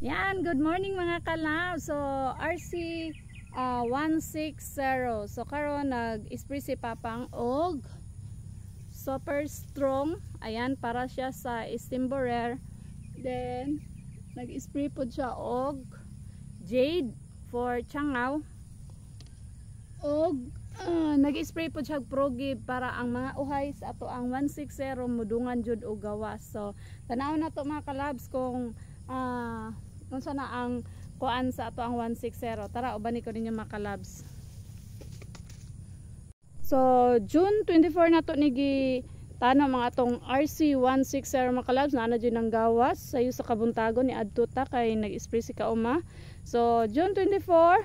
Yan, good morning mga kalab. So RC 160. So karon nag-spray si Papang og super strong. Ayan, para siya sa Stimborer. Then nag-spray po siya og jade for Changaw. Og nag-spray po siya progib para ang mga uhay sa ato ang 160 mudungan jud og gawas. So tanaw na to mga kalabs kung unsa na ang kuan sa ato ang 160. Tara ubani ko ninyo mga kalabs. So June 24 na to nigi tanaw mga atong RC 160 mga kalabs, na jud ng gawas sayo sa kabuntagon ni adto ta kay nag-spray si kauma. So June 24,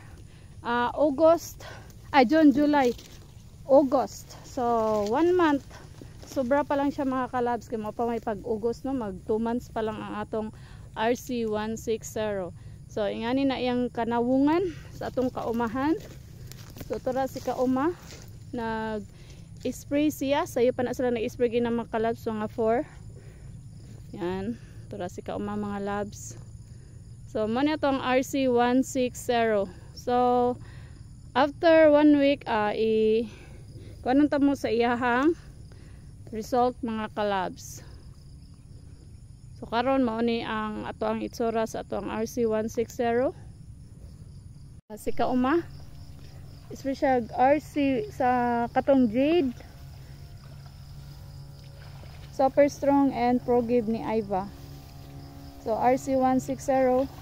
June, July, August. So 1 month. Sobra pa lang siya mga kalabs kay mo pa may pag-August no, mag 2 months pa lang ang atong RC 160. So ingani na iyang kanawungan sa atong kaumahan. So tura si kauma nag-spray siya, sayo pa na sila nag-spray gina mga kalabs mga 4. Yan, tura si kauma mga labs. So mo na tong RC 160. So after 1 week kuanon ta mo sa iyahang result mga kalabs. So karon mao ni ang ato ang itsura sa ato ang RC 160. Si kauma special RC sa katong jade, super strong and progib ni Iva. So RC 160.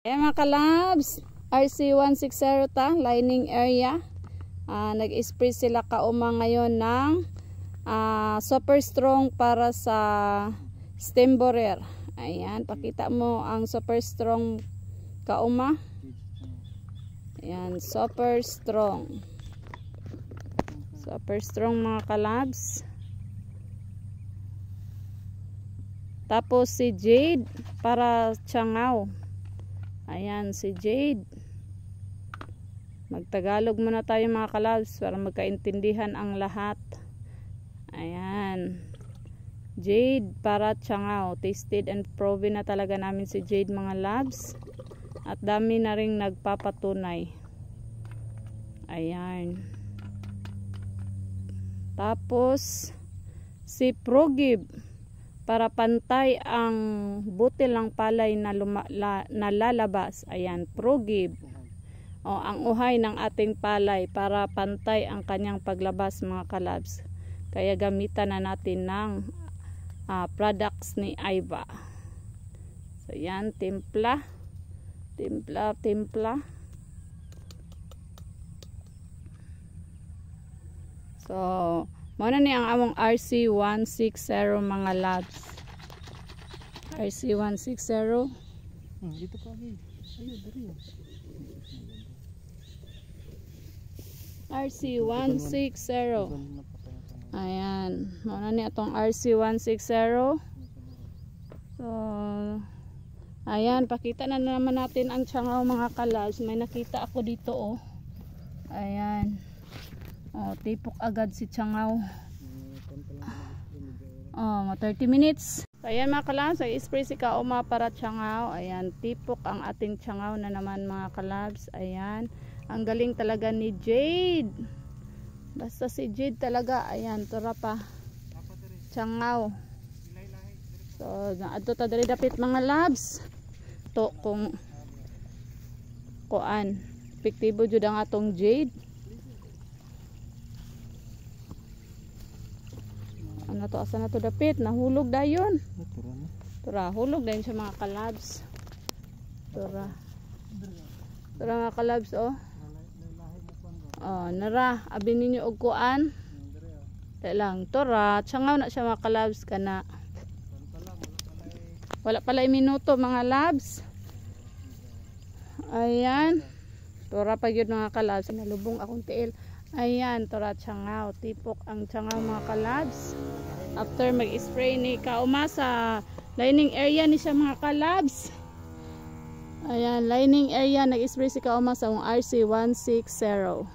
Ayan mga kalabs, RC 160 ta, lining area. Nag-spray sila kauma ngayon ng super strong para sa Stimborer. Ayan, pakita mo ang super strong kauma. Ayan, super strong. Super strong mga kalabs. Tapos si jade para Changaw. Ayan si jade. Magtagalog muna tayo mga kalabs para magkaintindihan ang lahat. Ayan. Jade para Changaw. Tasted and proven na talaga namin si jade mga labs. At dami na ring nagpapatunay. Ayan. Tapos si progib para pantay ang butil ng palay na lalabas. Ayan, progib. O, ang uhay ng ating palay para pantay ang kanyang paglabas mga kalabs. Kaya gamitan na natin ng products ni Iva. So yan, timpla. So muna ni ang among RC 160 mga labs. RC 160. Dito pa gi. Ayo diri. RC 160. Ayan, muna ni atong RC 160. So ayan, pakita na naman natin ang Changaw mga kalabs. May nakita ako dito oh. Ayan. Oh, tipok agad si Changaw. Oh, 30 minutes. So, ayan mga kalabs, i-spray si kauma para Changaw. Ayan, tipok ang ating Changaw na naman mga kalabs. Ayan, ang galing talaga ni Jade. Basta si Jade talaga. Ayan, tura pa Changaw. So, ato ta diri dapit mga labs. To kung kuan, epektibo jud ang atong Jade. Ano to, asa na to dapit, nahulog dayon. Tura, hulog dayon sa mga kalabs. Tura mga kalabs oh. Oh, nara, abi ninyo og kuan. Lang, tura, Changaw na siya mga kalabs kana. Wala pala minuto mga labs. Ayan. Tura pa yun mga kalabs. Nalubong akong tiil. Ayan, tura Changaw. Tipok ang Changaw mga kalabs. After mag-spray ni kauma sa lining area ni siya mga kalabs. Ayan, lining area nag-spray si kauma sa mong RC160.